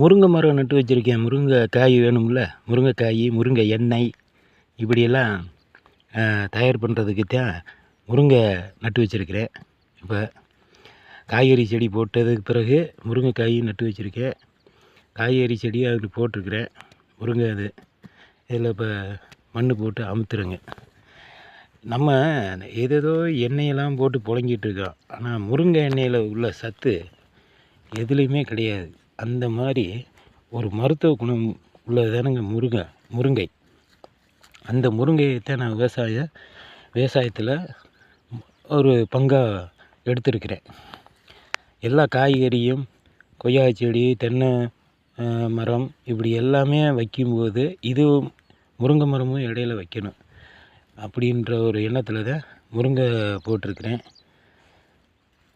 முருங்கை மரம் நட்டு வச்சுருக்கேன். முருங்கை காய் வேணும்ல, முருங்கைக்காய், முருங்கை எண்ணெய் இப்படியெல்லாம் தயார் பண்ணுறதுக்கு தான் முருங்கை நட்டு வச்சுருக்கிறேன். இப்போ காய்கறி செடி போட்டதுக்கு பிறகு முருங்கைக்காய் நட்டு வச்சுருக்கேன். காய்கறி செடி அதில் போட்டிருக்கிறேன். முருங்கை இதில் இப்போ மண் போட்டு அமுத்துறேங்க. நம்ம ஏதேதோ எண்ணெயெல்லாம் போட்டு புழங்கிட்டு இருக்கோம். ஆனால் முருங்கை எண்ணெயில் உள்ள சத்து எதுலேயுமே கிடையாது. அந்த மாதிரி ஒரு மருத்துவ குணம் உள்ளது தானுங்க முருங்கை. அந்த முருங்கையைத்தான் நான் விவசாயத்தில் ஒரு பங்காக எடுத்திருக்கிறேன். எல்லா காய்கறியும், கொய்யா செடி, தென்னை மரம் இப்படி எல்லாமே வைக்கும்போது இது முருங்கை மரமும் இடையில வைக்கணும் அப்படின்ற ஒரு எண்ணத்தில் தான் முருங்கை போட்டிருக்கிறேன்.